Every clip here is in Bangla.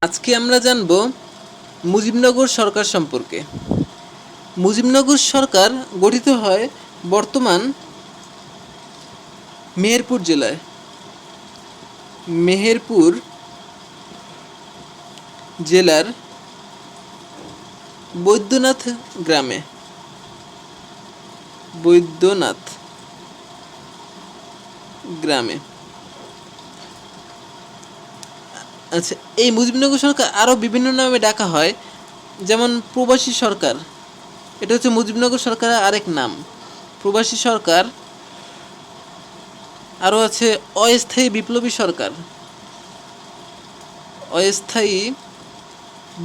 আজকে আমরা জানব মুজিবনগর সরকার সম্পর্কে। মুজিবনগর সরকার গঠিত হয় বর্তমান মেহেরপুর জেলায়, মেহেরপুর জেলার বৈদ্যনাথ গ্রামে। বৈদ্যনাথ গ্রামে। আচ্ছা, এই মুজিবনগর সরকার আরও বিভিন্ন নামে ডাকা হয়, যেমন প্রবাসী সরকার। এটা হচ্ছে মুজিবনগর সরকারের আরেক নাম, প্রবাসী সরকার। আরও আছে অস্থায়ী বিপ্লবী সরকার, অস্থায়ী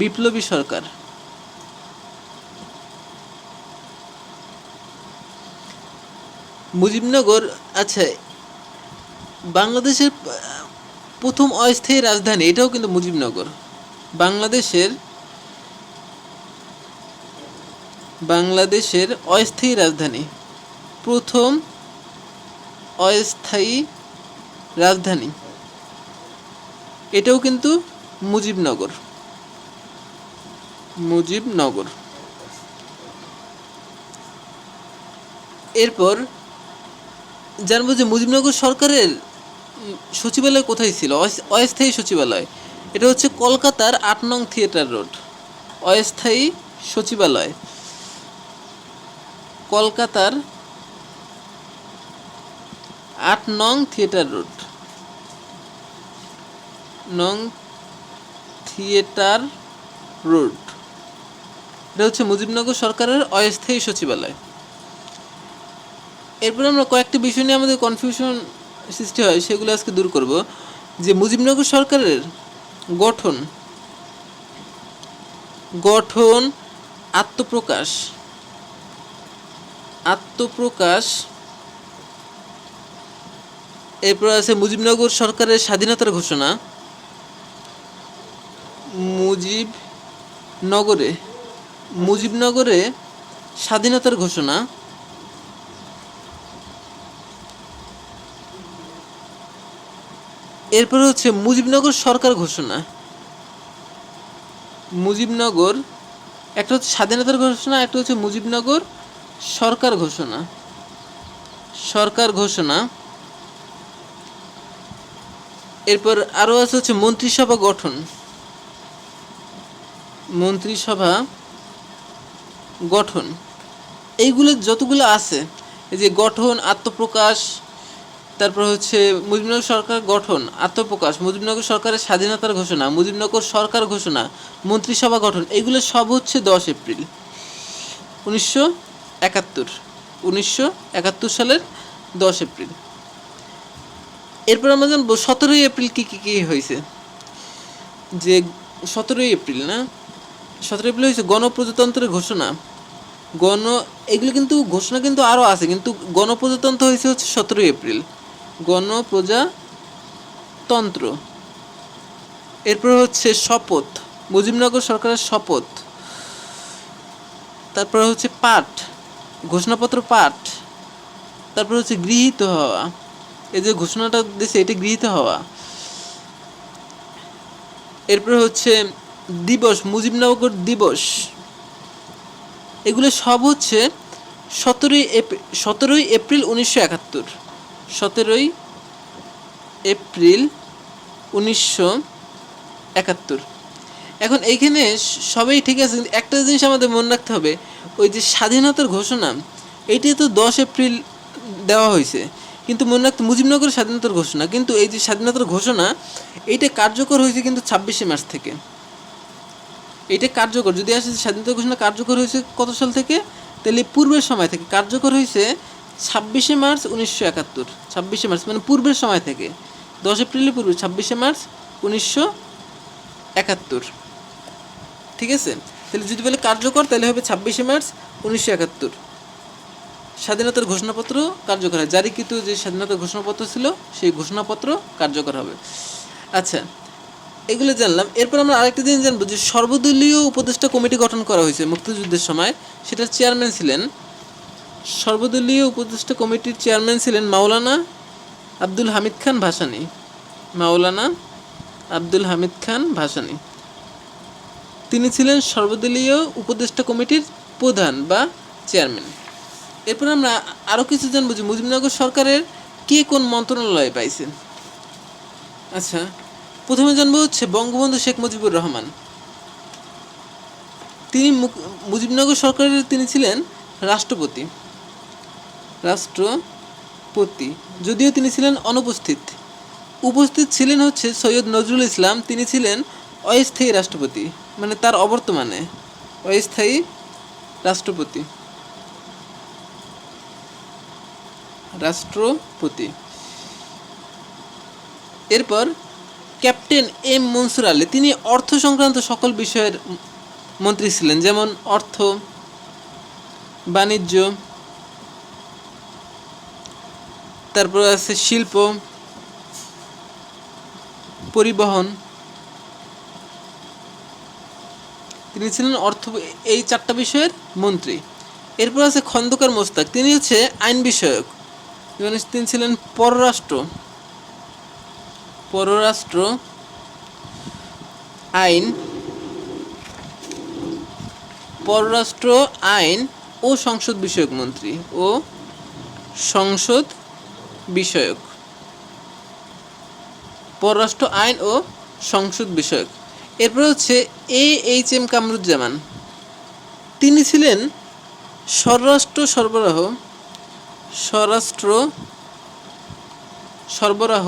বিপ্লবী সরকার। মুজিবনগর, আচ্ছা, বাংলাদেশের প্রথম অস্থায়ী রাজধানী, এটাও কিন্তু মুজিবনগর। বাংলাদেশের অস্থায়ী রাজধানী, প্রথম অস্থায়ী রাজধানী, এটাও কিন্তু মুজিবনগর। মুজিবনগর। এরপর জানবো যে মুজিবনগর সরকারের সচিবালয় কোথায় ছিল, অস্থায়ী সচিবালয়। এটা হচ্ছে কলকাতার ৮ নং থিয়েটার রোড। অস্থায়ী সচিবালয় কলকাতার ৮ নং থিয়েটার রোড, থিয়েটার রোড। এটা হচ্ছে মুজিবনগর সরকারের অস্থায়ী সচিবালয়। এরপর আমরা কয়েকটি বিষয় নিয়ে আমাদের কনফিউশন সৃষ্টি হয়, সেগুলো আজকে দূর করব। যে মুজিবনগর সরকারের গঠন আত্মপ্রকাশ। এরপর আছে মুজিবনগর সরকারের স্বাধীনতার ঘোষণা। মুজিবনগরে স্বাধীনতার ঘোষণা। এরপর হচ্ছে মুজিবনগর সরকার ঘোষণা। মুজিবনগর, একটা হচ্ছে স্বাধীনতার ঘোষণা, একটা হচ্ছে মুজিবনগর সরকার ঘোষণা। এরপর আরও আছে হচ্ছে মন্ত্রিসভা গঠন। এইগুলো যতগুলো আছে, এই যে গঠন, আত্মপ্রকাশ, তারপর হচ্ছে মুজিবনগর সরকার গঠন, আত্মপ্রকাশ, মুজিবনগর সরকারের স্বাধীনতার ঘোষণা, মুজিবনগর সরকার ঘোষণা, মন্ত্রিসভা গঠন, এগুলো সব হচ্ছে 10 এপ্রিল 1971 সালের 10 এপ্রিল। এরপর আমরা জানবো 17 এপ্রিল কী হয়েছে। যে 17 এপ্রিল হয়েছে গণপ্রজাতন্ত্রের ঘোষণা। এগুলো কিন্তু ঘোষণা কিন্তু আরও আছে, কিন্তু গণপ্রজাতন্ত্র হয়েছে হচ্ছে 17 এপ্রিল, গণপ্রজাতন্ত্র। এরপর হচ্ছে শপথ, মুজিবনগর সরকারের শপথ। তারপর হচ্ছে পাঠ, ঘোষণাপত্র পাঠ। তারপর হচ্ছে গৃহীত হওয়া, এই যে ঘোষণাটা দিয়েছে এটা গৃহীত হওয়া। এরপর হচ্ছে দিবস, মুজিবনগর দিবস। এগুলো সব হচ্ছে 17 এপ্রিল 1971। 17 এপ্রিল 1971। এখন এইখানে সবই ঠিক আছে, একটা জিনিস আমাদের মনে রাখতে হবে, ওই যে স্বাধীনতার ঘোষণা, এইটা তো 10 এপ্রিল দেওয়া হয়েছে, কিন্তু মনে রাখতে মুজিবনগরের স্বাধীনতার ঘোষণা, কিন্তু এই যে স্বাধীনতার ঘোষণা এইটা কার্যকর হয়েছে কিন্তু 26 মার্চ থেকে। এইটা কার্যকর যদি আসে, স্বাধীনতা ঘোষণা কার্যকর হয়েছে কত সাল থেকে, তাহলে পূর্বের সময় থেকে। কার্যকর হয়েছে 26 মার্চ 1971। 26 মার্চ মানে পূর্বের সময় থেকে, 10 এপ্রিলের পূর্বে 26 মার্চ 1971। ঠিক আছে, তাহলে যদি বলে কার্যকর তাহলে হবে 26 মার্চ 1971। স্বাধীনতার ঘোষণাপত্র কার্যকর হয়, জারিকৃত যে স্বাধীনতার ঘোষণাপত্র ছিল সেই ঘোষণাপত্র কার্যকর হবে। আচ্ছা, এগুলো জানলাম। এরপর আমরা আরেকটা জিনিস জানবো যে সর্বদলীয় উপদেষ্টা কমিটি গঠন করা হয়েছে মুক্তিযুদ্ধের সময়। সেটার চেয়ারম্যান ছিলেন, সর্বদলীয় উপদেষ্টা কমিটির চেয়ারম্যান ছিলেন মাওলানা আব্দুল হামিদ খান ভাসানী। তিনি ছিলেন সর্বদলীয় উপদেষ্টা কমিটির প্রধান বা চেয়ারম্যান। এরপর আমরা আরও কিছু জানবো যে মুজিবনগর সরকারের কে কোন মন্ত্রণালয়ে পাইছেন। আচ্ছা, প্রথমে জানবো হচ্ছে বঙ্গবন্ধু শেখ মুজিবুর রহমান। তিনি মুজিবনগর সরকারের তিনি ছিলেন রাষ্ট্রপতি, যদিও তিনি ছিলেন অনুপস্থিত। উপস্থিত ছিলেন হচ্ছে সৈয়দ নজরুল ইসলাম, তিনি ছিলেন অস্থায়ী রাষ্ট্রপতি, মানে তার অবর্তমানে অস্থায়ী রাষ্ট্রপতি। এরপর ক্যাপ্টেন এম মনসুর আলী, তিনি অর্থ সংক্রান্ত সকল বিষয়ের মন্ত্রী ছিলেন, যেমন অর্থ, বাণিজ্য, তারপর আছে শিল্প, পরিবহন। তিনি ছিলেন এই 4টা বিষয়ের মন্ত্রী। এরপর আছে খন্দকার মোস্তাক, তিনি হচ্ছে আইন বিষয়ক, তিনি ছিলেন পররাষ্ট্র আইন ও সংসদ বিষয়ক মন্ত্রী পররাষ্ট্র আইন ও সংসদ বিষয়ক। এরপর হচ্ছে এইচ.এম. কামরুজ্জামান, তিনি ছিলেন স্বরাষ্ট্র সরবরাহ,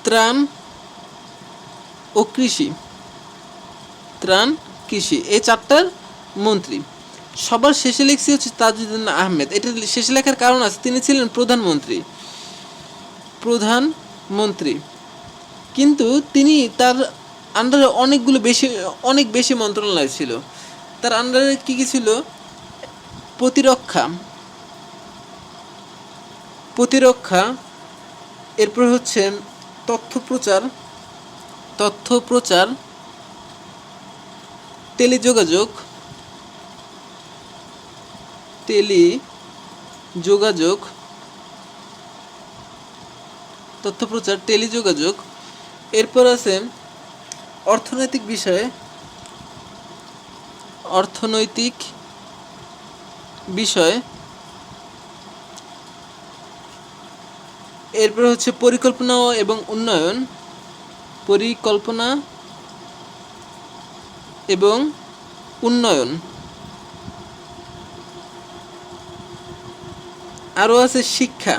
ত্রাণ ও কৃষি, এই 4টার মন্ত্রী। সবার শেষে লিখছি হচ্ছে তাজউদ্দিন আহমেদ। এটা শেষে লেখার কারণ আছে, তিনি ছিলেন প্রধানমন্ত্রী, কিন্তু তিনি তার আন্ডারে অনেক বেশি মন্ত্রণালয় ছিল। তার আন্ডারে কি ছিল? প্রতিরক্ষা, এরপর হচ্ছে তথ্য প্রচার, টেলিযোগাযোগ, এরপর আছে অর্থনৈতিক বিষয়, এরপর হচ্ছে পরিকল্পনা এবং উন্নয়ন, আরও আছে শিক্ষা,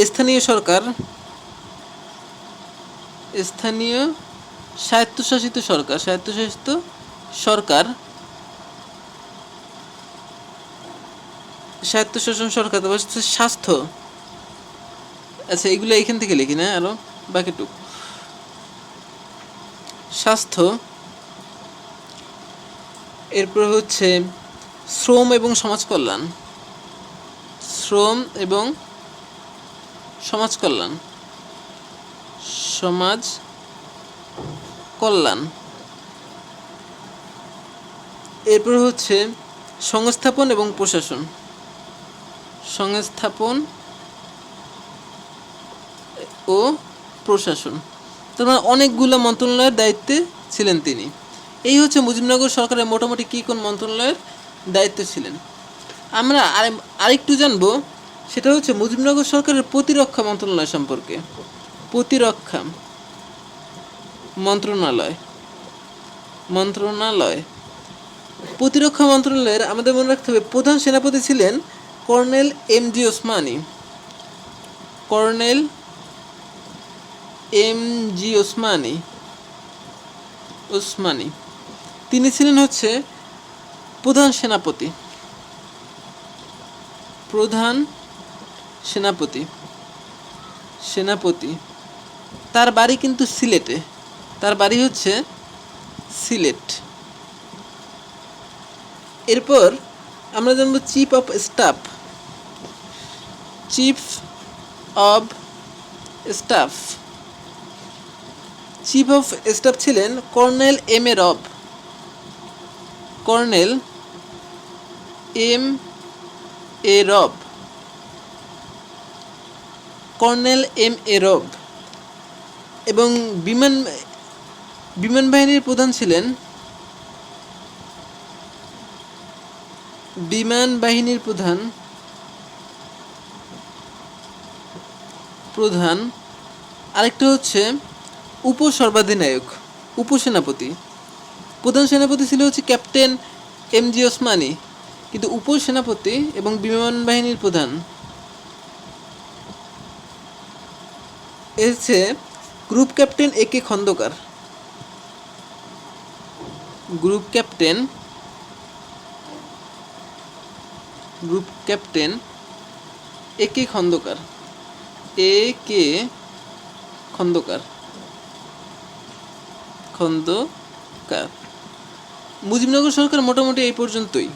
স্থানীয় স্বায়ত্তশাসিত সরকার, স্বায়ত্তশাসন সরকার, তারপর হচ্ছে স্বাস্থ্য। আচ্ছা, এগুলো এখান থেকে লিখি না, আরো বাকিটুক স্বাস্থ্য। এরপর হচ্ছে শ্রম এবং সমাজ কল্যাণ, এরপর হচ্ছে সংস্থাপন এবং প্রশাসন, তার মানে অনেকগুলো মন্ত্রণালয়ের দায়িত্বে ছিলেন তিনি। এই হচ্ছে মুজিবনগর সরকারের মোটামুটি কী কোন মন্ত্রণালয়ের দায়িত্ব ছিলেন। আমরা আরেকটু জানবো, সেটা হচ্ছে মুজিবনগর সরকারের প্রতিরক্ষা মন্ত্রণালয় সম্পর্কে। প্রতিরক্ষা মন্ত্রণালয়ের আমাদের মনে রাখতে হবে প্রধান সেনাপতি ছিলেন কর্নেল এম.জি. ওসমানী, তিনি ছিলেন হচ্ছে প্রধান সেনাপতি। তার বাড়ি কিন্তু সিলেটে, সিলেট। এরপর আমরা জানবো চিফ অফ স্টাফ ছিলেন colonel M A Rab. Colonel M A রব। এবং বিমান বাহিনীর প্রধান ছিলেন আরেকটা হচ্ছে উপসর্বাধিনায়ক, উপসেনাপতি। প্রধান সেনাপতি ছিল হচ্ছে ক্যাপ্টেন এম জি ওসমানী, কিন্তু উপসেনাপতি এবং বিমান বাহিনীর প্রধান এসেছে গ্রুপ ক্যাপ্টেন এ কে খন্দকার। গ্রুপ ক্যাপ্টেন এ কে খন্দকার। মুজিবনগর সরকার মোটামুটি এই পর্যন্তই।